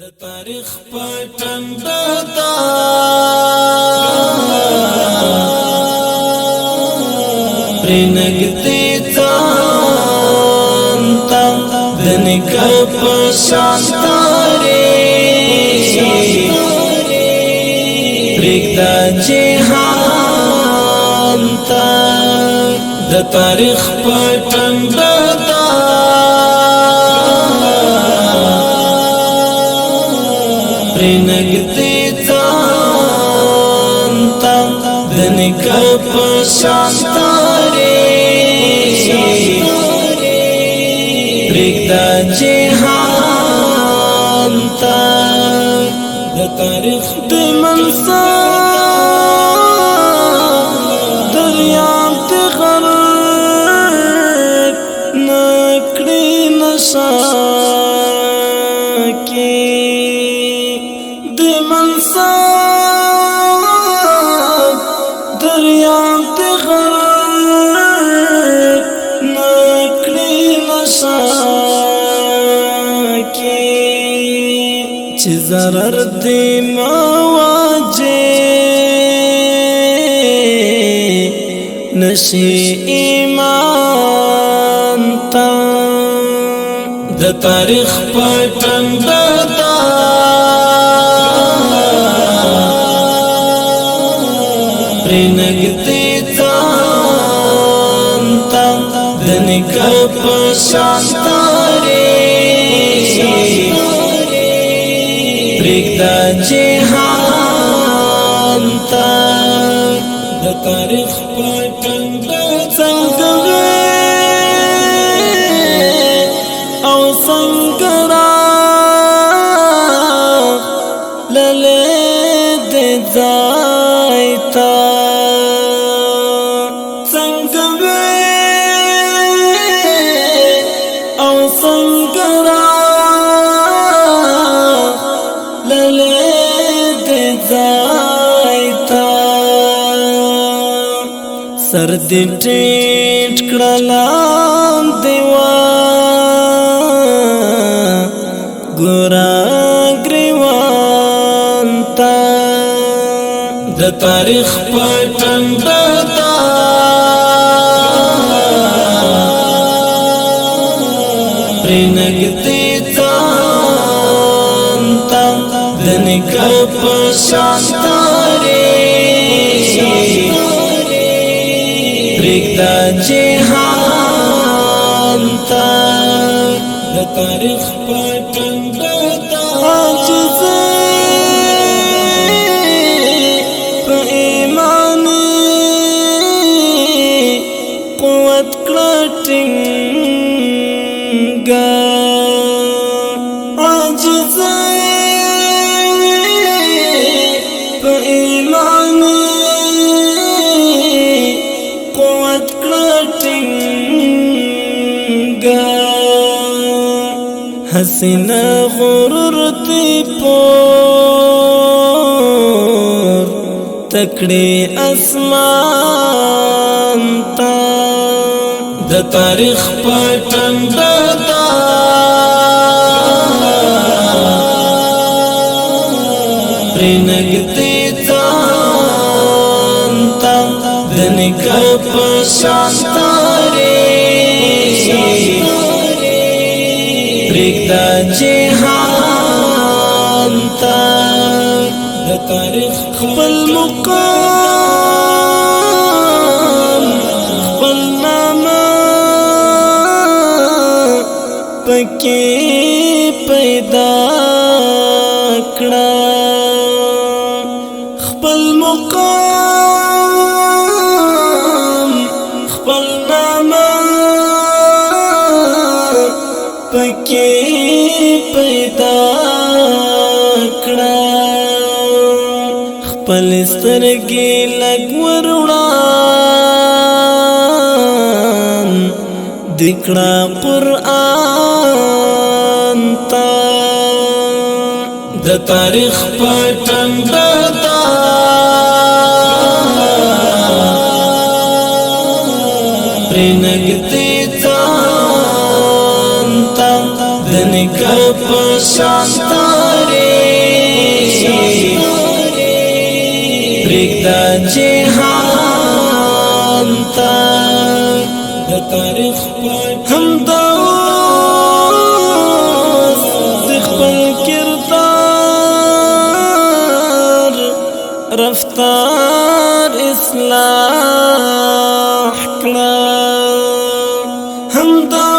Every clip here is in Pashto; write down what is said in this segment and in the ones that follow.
د تاریخ پټنده دا پرنګتی ځان تا د نکاح په شانتاري پرېږده جهان ته د تاریخ پټنده دا پرنګتی ځان تا د نکاح په شانتاري پرېږده جهان ته د تاریخ د منصب دریاب د غرق نکړي نشه دریاب د غرق نکړي نشه کې چې ضرر دې مواجه نشي ایمان ته د تاریخ پټنده دا پرنګتی ځان تا د نکاح په شانتاري پرېږده جهان ته د تاریخ پټنده څنګه او څنګه راغلې د ځای ته سر دې ټیټ کړلام دیوا ګورا ګریوان تا د تاریخ پټنده دا پرنګتی ځان تا د نکاح په شانتاري پرېږده جهان ته د تاریخ پټنده دا عاجزۍ په ایمان قوت کړه ټینګه عاجزۍ په ایمان حسینه غرور دی پور تکړی اسمان تا د تاریخ پټنده دا پرنګتی ځان تا د نکاح په شانتاري پرېږده جهان ته د تاریخ خپل مقام خپل نامه پکې پیدا کړه خپل مقام خپل نامه پکې پیدا کړه خپل سترګې لږ ور وړاندې دکړه قرآن ته د تاریخ پټنده دا پرنګتی ځان تا د نکاح په شانتاري پرېږده جهان ته د تاریخ همدا اوس د خپل کردار رفتار اصلاح کړه همدا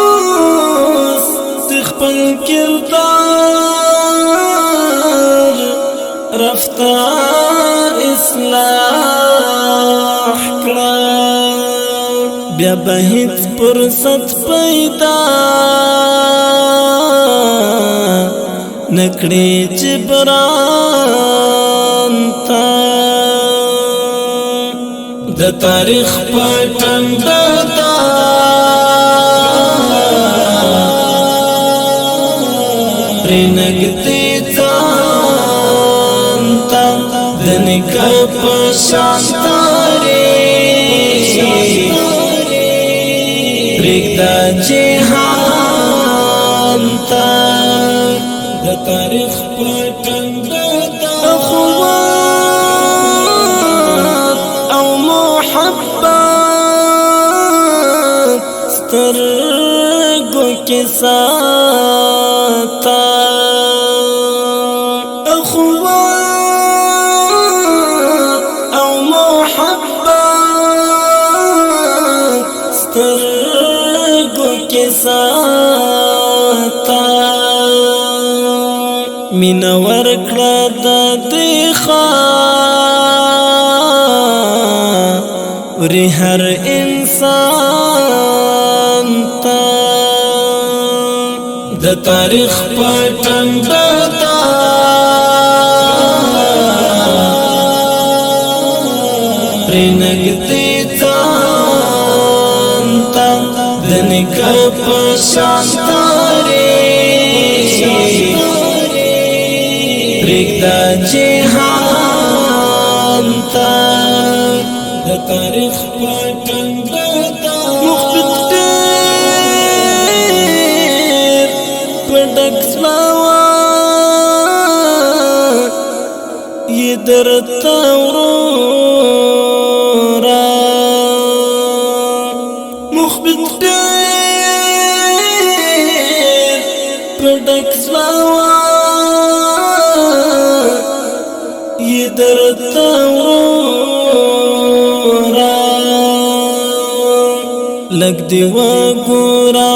اوس د خپل کردار رفتار اصلاح کړه بیا به هیڅ فرصت پیدا نکړي جبران ته د تاریخ پټنده دا پرېنږدې ځان ته د نیکه په شان پرېږده جهان ته د تاریخ پټنده دا اخوات او محبت سترګو کې ساته اخوات او محبت سترګو کې ساته مینا ورکړه د دې خاورې هر انسان ته د تاریخ پټنده دا پرېنږدې ځان ته د نیکه په شان پرېږده جهان ته د تاریخ پټنده دا مخبت ډېر په ډک صلوات یې درته وروره مخبت ډېر په ډک صلوات یې درته وروره لږ دې وګوره